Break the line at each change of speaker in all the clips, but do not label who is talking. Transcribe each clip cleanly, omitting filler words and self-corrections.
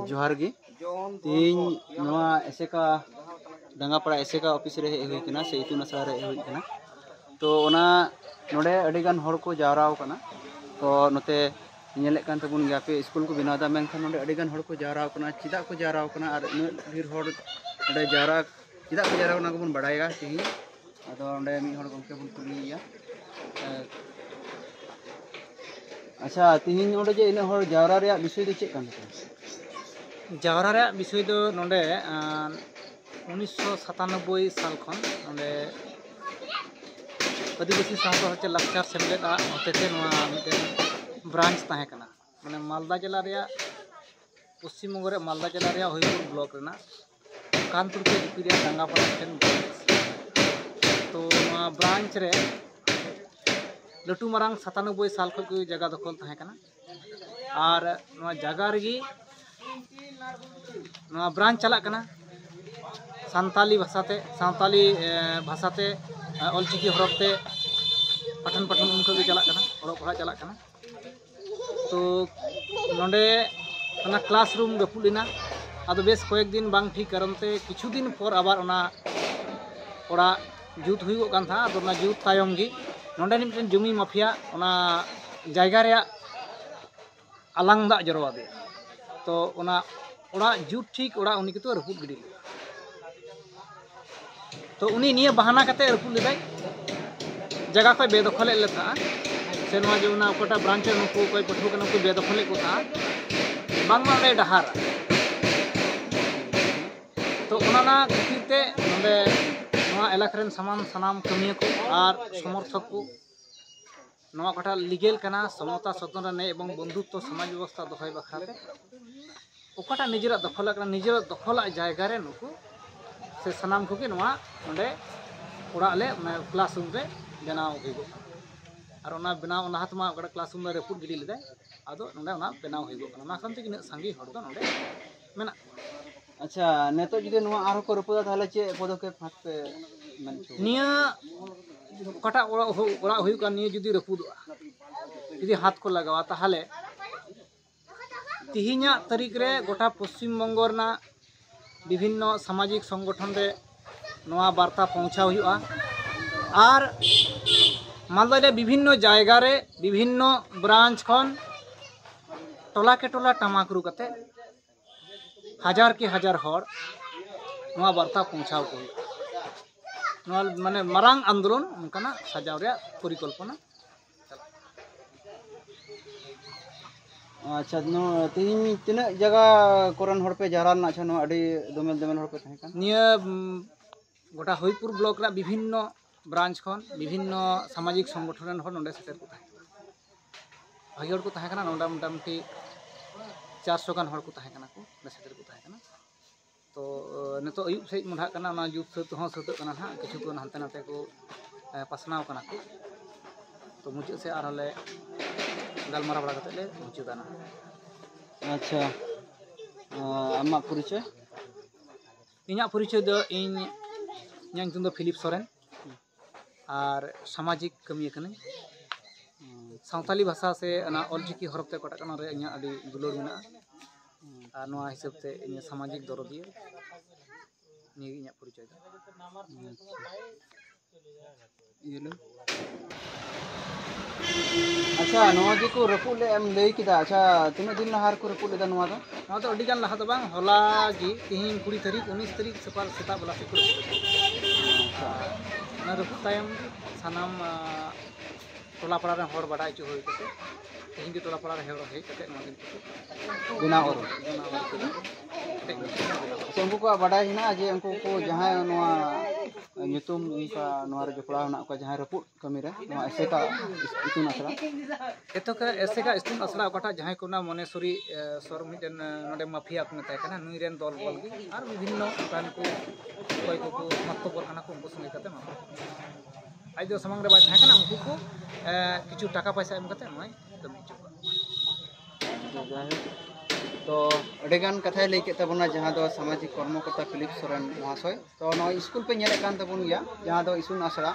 जोहार गी तीन नवा एसेका डांगापाड़ा एसेका ऑफिस रे हेज हुई कना से इतुन आसड़ा रे हुई कना तो ओना नोडे अडिगान हर को जावराव कना तो नोते नेले कान तबुन गया पे स्कूल को बनादा मेनखान नोडे अडिगान हर को जावराव कना चिदा को जावराव कना और ढेर हर नोडे जावरा चिदा को जावराव कना को बन बडायगा तिही आदो नोडे मी हर गमके बन कुलिया अच्छा तिही नोडे जे इन हर जावरा रे विषय दो चेक कान
जावरा रे विषय दो नोडे 1997 साल खन नोडे आदिवासी सावता होचे लक्चर सेमलेट होतेते ब्रांच ताहे कना माने मालदा जिला रे पश्चिम बंग रे मालदा जिला रे हईपुर ब्लॉक रेना कानपुर के डिपिरिया डांगापाड़ा ठेन तो ब्रांच रे लटू मारांग 97 साल खो जगह दखल ताहे कना और जगह रेगी ब्रांच चला कना सानताली भाषाते ऑलचिकी हरफते पठन उनको भी चला कना और पढ़ा चला कना तो नोडे क्लासरूम रपुलिना आदो बेस कयेक दिन बांग ठीक करनते किछु दिन पर आबार ओड़ा जुत हुई कान था आदो ना जुत तायम गी नोडे नि मिटन जमी माफिया ओना जायगा रे आलांग दा जरवा दे तो ओना ओड़ा जुत ठीक ओड़ा उनी कितो रपुद गिडी तो उनी निया बहाना कते रपुद लेदाय जगह को बेदखल लेता से नवा जो ना ओकटा ब्रांच नुकु कोई पठु कना को बेदखल को था बांग मा डहार तो ओना खातिरते नोडे नवा इलाका सानाम कमिया को और समर्थक को नवा कटा लीगल कना समता सतन ने एवं बंधुत्व समाज व्यवस्था दखय बखाते ओकटा निजरा दखल कना निजरा दखल जायगा रे नुकु से सानाम को के नवा नोडे ओड़ा ले क्लासरूम रे बनाव हुईगो और ओना बनाव ओना हाथमा ओकटा क्लासरूम रे रेपुट गिडी लेदाय आदो नोडे ओना बनाव हुईगो कना ना खानते किन संगी हर दो नोडे मेना
अच्छा नेतो जुदे नवा आरो को रपुदा ताले चे पदक्षेप हाथ पे
निया ओकटा ओड़ा हुई का निया जुदी रपुदवा जुदी हाथ को लगावा ताहले तिहिना तारीख रे गोटा पश्चिम बंग रना विभिन्न सामाजिक संगठन रे नवा वार्ता पहुंचा हुआ और मालदा रे विभिन्न जायगा रे विभिन्न ब्रांच खन टोला के टोला टमाकरू कते हजार के हजार हर नवा वार्ता पहुंचाव को नवा माने मारांग आंदोलन उनकाना सजाव रे परिकल्पना
अच्छा नो तीन तिना जगह कोरन हर पे जाराल ना छ नो अडी दोमेल हर पे थाहे कान
निया गोटा हईपुर ब्लॉक रा विभिन्न ब्रांच खन विभिन्न सामाजिक संगठन हर नोडे सेटर को थाहे भागी हर को थाहे काना नोडा मोटामुटी 400 गान हर को थाहे काना को सेटर को थाहे काना तो नेतो अयुब से मुढा काना ना जुत सत हो सत काना हा किछु को हानते नाते को पासनाव काना को तो मुझे से आरले गलमारा बड़ा कते ले मुचुदाना
अच्छा आमा परिचय
इन्या परिचय दो इन ᱧᱟᱧ ᱧᱩᱛᱩᱢ ᱫᱚ फिलिप सोरेन और सामाजिक कमी कने सावताली भाषा से अना ऑलचिकी हरफ ते कटा कना रे इन्या अडी दुलर मेना और नवा हिसाब ते इन्या सामाजिक दरदिया नि इन्या परिचय दो
येलो अच्छा नवा जी को रपुल ले एम लई किदा अच्छा तिना दिन लहार को रपुल लेदा नवा
तो अडी गान लहा दो बांग होला जी तिहिन 20 तारीख 19 तारीख सपार सेता बला से ना रपुल तायम सानाम टोला पड़ा रे हर बडाय चो होय कते तिहिन के टोला पड़ा रे हेरो हे कते नवा दिन
बिना और उनको को बडाय हिना जे उनको को जहां नवा nyutum उनका नवा रे जपड़ा ना को जहां रपुल कमी रे नवा एसेका इतुन असरा
एतोका एसेका इतुन असरा ओकटा जहां को ना मनेश्वरी सर मिटन नोडे माफिया को मेता कना नुई रेन दल बल गी और विभिन्न कान को कोई को मत्तो पर खाना को उनको संगे कते मा आज दो समंग रे बाय था कना उनको को किछु टाका पैसा एम कते नय कमी चुका
तो अडेगान कथा लई के तबना जहां दो सामाजिक कर्मकर्ता फिलिप सोरेन महाशय तो नो स्कूल पे नेले कान तबन गया जहां दो इसून आसरा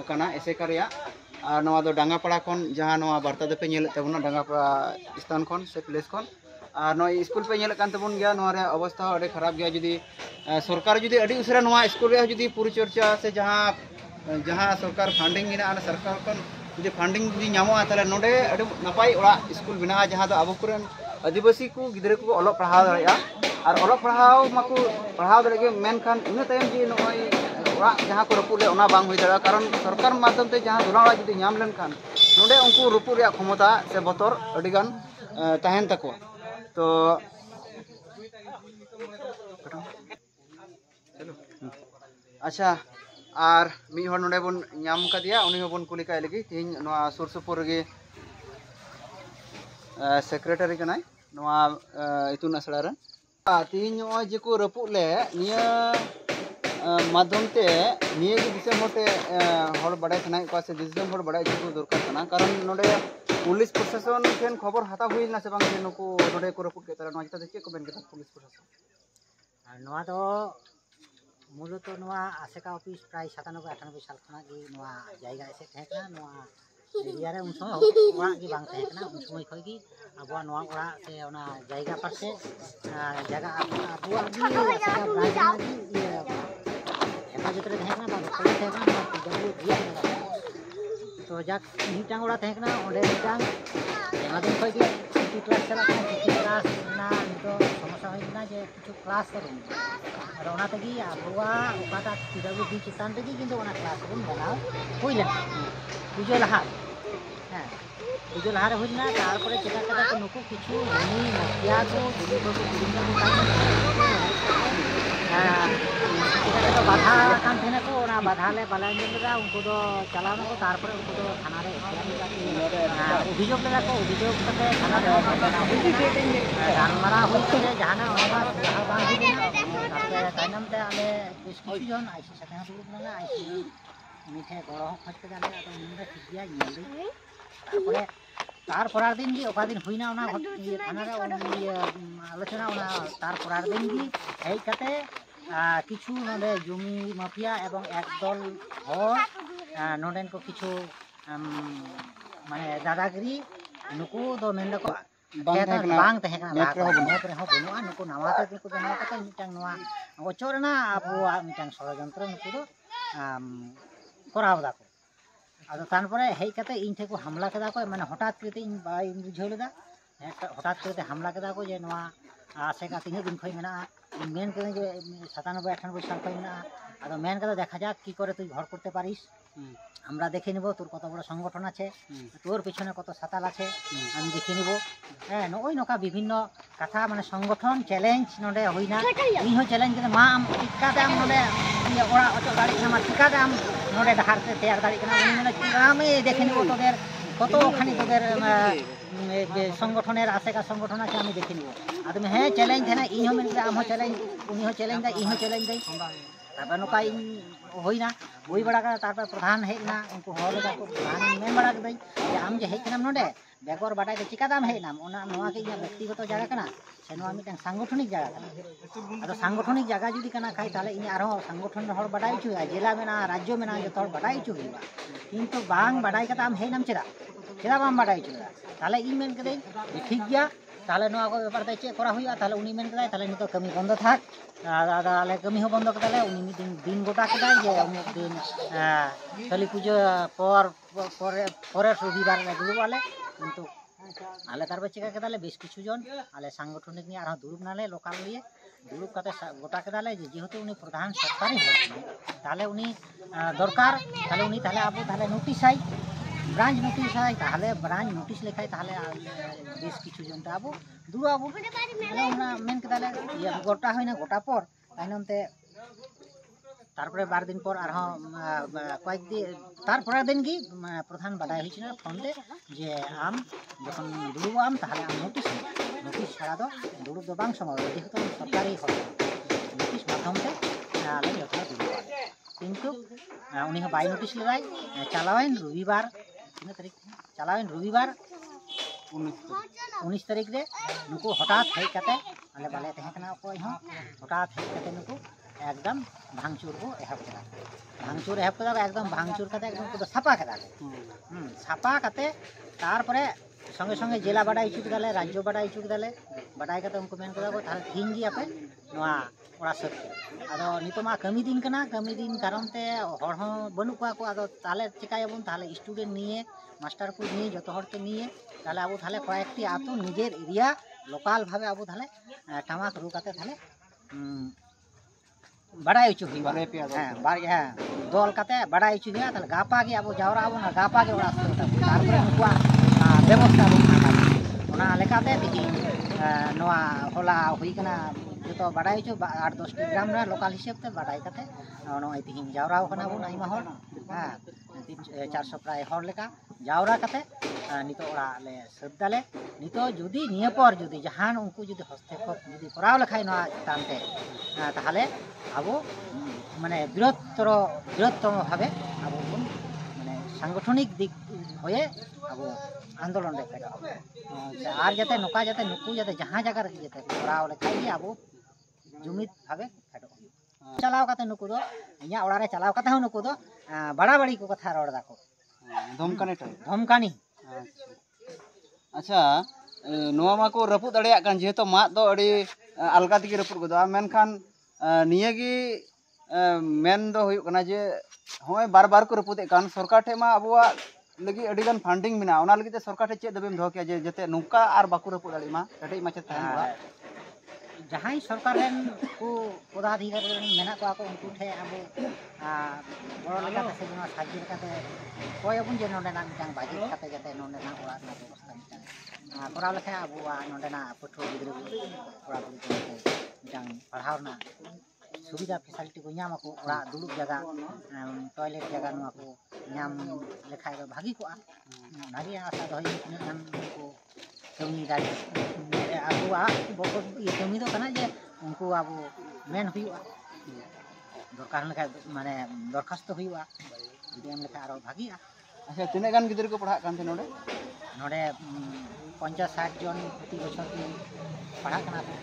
कना एसेका रिया और नवा दो डांगापाड़ा खन जहां नवा वार्ता दे पे नेले तबना डांगापाड़ा स्थान खन से प्लेस खन और नॉय स्कूल पे नेल कान तबन गया नोरे अवस्था अड़े खराब गया जुदी सरकार जुदी अड़ी उसरा नोआ स्कूल रे जुदी परिचर्चा से जहां जहां सरकार फंडिंग मिना सरकार कन जुदी फंडिंग जुदी नामो ताले नोडे अड़ी नपाई ओड़ा स्कूल बिना जहां दो अबो कुरन आदिवासी को गिदरे को अलग पढ़ाव दाड़िया और अलग पढ़ाव माको पढ़ाव दाड़े मेन खान इन टाइम जी नोय ओड़ा जहां को रपुले ओना बांग हुई दाड़ा कारण सरकार माध्यम ते जहां दुलाड़ा जुदी नाम लेन खान नोडे उनको रुपु रे क्षमता से बतर अड़ी गान तहन तको तो अच्छा और मी हर नोडे बन नाम कदिया उनी बन कुलिका लगी तीन नोआ सुर सुपुर गे सेक्रेटरी कनाय नोआ इतुन असड़ा रन तीन नोआ जेको रपुले निया माध्यम ते निया के दिसम होते हर बड़ाय कनाय को से दिसम हर बड़ाय जेको दरकार कना कारण नोडे पुलिस प्रशासन ठेन खबर हाता हुईना से बांग नुको नोडे को रपुट के तारा नोआ जता चेक को बेन के पुलिस प्रशासन
नोआ दो मूलत नोआ आसेका ऑफिस प्राय 97-98 साल खना गे नोआ जायगा एसे थेकना नोआ एरिया रे उन समय ओड़ा गे बांग थेकना उन समय खय गी अबवा नोआ ओड़ा से ओना जायगा पर से जगह अबवा गी आसेका ब्रांच गी एमा जतरे थेकना बा कोई थेकना नोआ जबु दिया तो जाक मिटांग ओड़ा थेकना ओंडे मिटांग एमा दिन खय गी टी क्लास चला क्लास ना तो समस्या होइना जे किछु क्लास करूं और ओना तगी अबवा ओकाटा पीडब्ल्यू डी चितान तगी किंतु ओना क्लास रूम बनाओ होइला बुझो लहा हां बुझो लहा रे होइना तारपरे चेका कदा तो नुकु किछु हनी मतिया को दिली को दिलिंगा को चेका तो बाधा कान थेना को ओना बाधा ले बाला जंदरा उनको तो चलानो को तारपरे उनको तो थाना रे अभियोग लगा को अभियोग कते थाना रे जानमारा होइते जहाना ओना जहां बांधी देना तारपरे ताइनम ते आले बेस किछु जन आईसी साथे दुरुब ना आईसी मिठे गड़ो खज के जाने तो मुंडे ठीक गया नेल तारपरे तारपरार दिन जी ओका दिन हुइना ओना थाना रे आलोचना ओना तारपरार दिन जी हेइ कते किछु नोडे जमी माफिया एवं एकदल हर नोडेन को किछु माने दादागिरी नुकु दो मेन को बांग तहेकना मैप रे हो बनुआ नुकु नावाते नुकु बनाव कते मिटांग नोआ ओचोरना आबो मिटांग षड़यंत्र नुकु दो कराव दाको आदो तानपरे हेइ कते इन ठे को हमला केदा को माने हठात करते इन बाई बुझाव लेदा हठात करते हमला केदा को जे नोआ आसेका तीन दिन खय मेना मेन करे जे 97-98 साल खय मेना आदो मेन कदा देखा जाक की करे तुई घर करते पारिस আমরা দেখে নিব তোর কত বড় সংগঠন আছে তোর পিছনে কত সাতাল আছে আমি দেখে নিব হ্যাঁ ওই নকা বিভিন্ন কথা মানে সংগঠন চ্যালেঞ্জ নডে হইনা ই হই চ্যালেঞ্জ কে মা আম টিকা দাম নডে ওরা অত গাড়ি না টিকা দাম নডে ঢারতে তৈয়ার গাড়ি কেনা উনি মানে আমি দেখে নিব তোদের কতখানি তোদের সংগঠনের আশেকা সংগঠন আছে আমি দেখে নিব আর তুমি হ্যাঁ চ্যালেঞ্জ है ना ই हो मेन आम हो চ্যালেঞ্জ उनी हो চ্যালেঞ্জ दा ই हो চ্যালেঞ্ज दई तापर नोका इन होइना हुई बड़ा का तापर प्रधान हेना उनको होले का प्रधान मेन बड़ा के दई जे आम जे हेकना नोडे बेगर बाटाय के चिका दाम हेना ओना नोआ के व्यक्तिगत जगह कना से नोआ मिटन सांगठनिक जगह कना आदो सांगठनिक जगह जुदी कना खाई ताले इन आरो सांगठन हर बाटाय छु जिला मेना राज्य मेना जे तोर बाटाय छु हिबा किंतु बांग बाटाय का आम हेनाम चेदा बाम बाटाय छु ताले इ मेन के दई ठीक गया ताले नोआ को व्यापार दे चेक करा हुआ ताले उनी मेन कदाय ताले नितो कमी बंद थाक आले कमी हो बंद कदाले उनी मिदिन दिन गोटा कदाय जे उनी दिन काली पूजा परे रविवार रे दुरुबाले किंतु आले तार बच्चे का कदाले बेस किछु जन आले सांगठनिक नि आरो दुरुब नाले लोकल लिए दुरुब कते गोटा कदाले जेहेतु उनी प्रधान सरकारी हो ताले उनी दरकार ताले उनी ताले आबो ताले नोटिस आई ब्रांच नोटिस है ताहले ब्रांच नोटिस लेखाय ताहले बेस किछु जन आबो दुरु आबो ना मेन कदाले या गोटा होइना गोटा पर ताइनमते तारपरे 12 दिन पर आरो कয়েক दिन तारपरे दिन की प्रधान बादाय हिचना फोन दे जे आम जखन दुरु आम ताहले आम नोटिस छाड़ा दो दुरु दो बांग समय जेहेतु सरकारी हो नोटिस माध्यम ते आले जथा दुरु किंतु उनी बाय नोटिस लगाय चालावेन रविवार तारीख चालावेन रविवार 19 तारीख रे नुको हठात हेइ कते आले बाले तहेकना कोई हो हठात हेइ कते नुको एकदम भांगचूर को एहब कदा भांगचूर एहब कदा एकदम भांगचूर कते एकदम को सापा कदा छापा कते तार परे संगे संगे जिला बाडा इचुक दाले राज्य बाडा इचुक दाले बाडाय कते उनको मेन कदा को ताले थीन जी आपे नोआ ओड़ा सत आदो नितोमा कमी दिन कना कमी दिन कारण ते हर हो बनु को आदो ताले चिकायाबुन ताले स्टूडेंट निये मास्टर को निये जतो हर के निये ताले आबो ताले कयेकटी आतो निजेर एरिया लोकल भावे आबो ताले टामाक रु कते ताले बाडाय इचुक हिबा हां दल कते बाडाय इचुक हिबा ताले गापा गे आबो जावरा आबो ना गापा गे ओड़ा सत तारपरे उनको व्यवस्था होना लेकाते तिही नोआ होला हुई कना जो बाडाय चो 8-10 ग्राम रे लोकल हिसाब ते बाडाय कते नोय तिही जावरा कना बन आइमा हर हां 400 प्राय हर लेका जावरा कते नितो ओड़ा ले सद्दाले नितो जुदी निया पर जुदी जहान उनको जुदी हस्तक्षेप जुदी कराव लेखाय नोआ तानते ताहले आबो माने बृहत्तम भावे आबो माने सांगठनिक दिक होये आबो आंदोलन रे फेडो आर जाते नोका जाते नुकु जाते जहां जगह रे जाते कराव लेखाय गे आबो जुमित भावे फेडो चलाव काते नुकु दो इया ओड़ा रे चलाव काते नुकु दो बड़ा बड़ी को कथा रोड दाको धमकानी
अच्छा नोआ मा को रपुद दड़िया कान जेतो मा दो अड़ी अलगा तिगी रपुद गदो मेनखान निया गी मेन दो हुयु कना जे होय बार बार को रपुदे कान सरकार ठे मा अबुआ लगी अडिगान फंडिंग मिना ओना लगी ते सरकार ठे चेद दबेम दो के जे जते नुका आर बाकु रपुद दड़ि मा कटई माचे तहन बड़ा
जहां सरकार रेन को पदाधिकारी मेना को आको उनको ठे आबो बड़ लेका से बना साजी लेकाते कोय अपन जे नोंडे ना मिटांग बाजी खाते जाते नोंडे ना ओड़ा ना व्यवस्था मिटांग करा लेखा आबो नोंडे ना पठो गिद्रो ओड़ा मिटांग पढ़ाव ना सुविधा फैसिलिटी को नाम को ओड़ा दुलुक जगह टॉयलेट जगह नुआ को नाम लेखाय दो भागी को भागी आशा दो नाम को कमी दाड़ी आबुआ बहुत ये कमी दो कना जे उनको आबो मेन हुआ दरकार लेखा माने दरखास्त हुआ जुदी हम लेखा आरो भागीआ
अच्छा तिने गान गिदर को पढ़ा कान थे नोडे
नोडे 50-60 जन प्रति बछर की पढ़ा कना को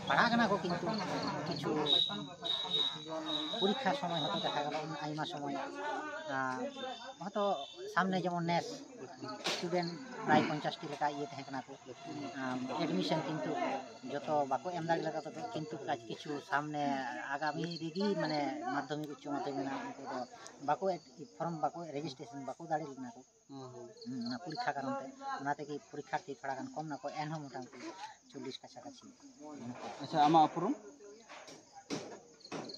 पढ़ा कना को किंतु किछु परीक्षा समय हतो देखा गलो आइमा समय हतो सामने जेमन नेस स्टूडेंट प्राय 50 टी लेका ये तहे कना को एडमिशन किंतु जतो बाको एम दाड़ी लगा तो किंतु किछु सामने आगामी रेगी माने माध्यमिक उच्च माध्यमिक ना उनको तो बाको फॉर्म बाको रजिस्ट्रेशन बाको दाड़ी लेना को ना परीक्षा कारणते ओनाते की परीक्षार्थी थोड़ा गान कम ना को एनहो मोटा 40 काछा काछी
अच्छा आमा अपरुम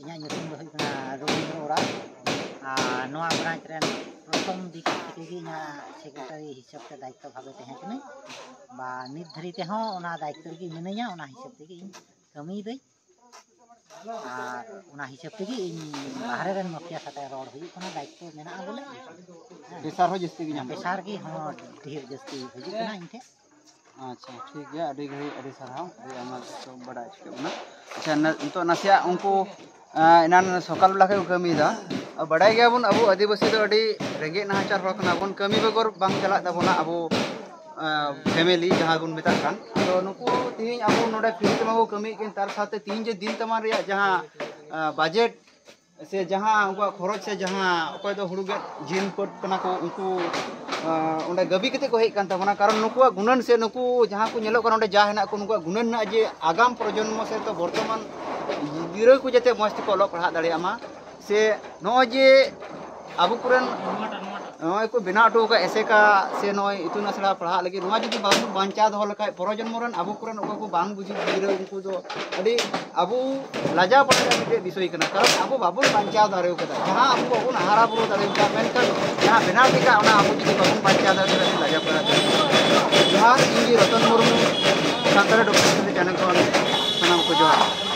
इया nyutum do huikana Robindro Ora noa branch ren प्रथम दिक थेके ina सेक्रेटरी हिसाब ते दायित्व भाबे तहे कने बा निर्धारित हो ओना दायित्व की मिनैया ओना हिसाब ते इन कमी दई आर ओना हिसाब ते इन बाहरे रेन मुखिया साथे रोड हुई कोना दायित्व मेना बोले
पेशार हो जस्ती की
पेशार की हो ढेर जस्ती हुई कना इनते
अच्छा ठीक है अड़ी घड़ी अड़ी सराव अड़ी आमा तो बड़ा अच्छा अच्छा तो नसिया उनको इनान सकाल बेला के कमी दा बड़ा गया बन अब आदिवासी तो अड़ी रेंगे नाचार हर कना बन कमी बेगर बांग चला ताबोना अब फैमिली जहां गुन मेता कान तो नुको तीन अब नोडे फ्री तमा को कमी के तार साथे तीन जे दिन तमा रे जहां बजट से जहां उनका खरच से जहां अकोय दो हुड़ुगे जिन पट कना को उनको ओंडे गबी कते को हेक कान ताबोना कारण नुको गुणन से नुको जहां को नेलो कारण ओंडे जा हेना को नुको गुणन ना जे आगाम प्रजन्म से तो वर्तमान गिरा को जते मस्त को लो पढ़ा दाड़े आमा से नो जे आबु कुरन नय को बिना अटो का ऐसे का से नय इतुन असड़ा पढ़ा लगी नवा जदी बाबू बांचा दो लखाय प्रजन्म रन आबु कुरन ओका को बांग बुझी गिरा उनको दो अडी आबु लाजा पड़ा के विषय कना कारण आबु बाबू बांचा दारे कदा जहां आबु बाबू हारा बुरो दारे का मेनकन जहां बिना टिका ओना आबु जदी बाबू बांचा दारे लाजा पड़ा जहां इंजी रतन मुर्मू सांतरा डॉक्टर चैनल को सनम को जोहार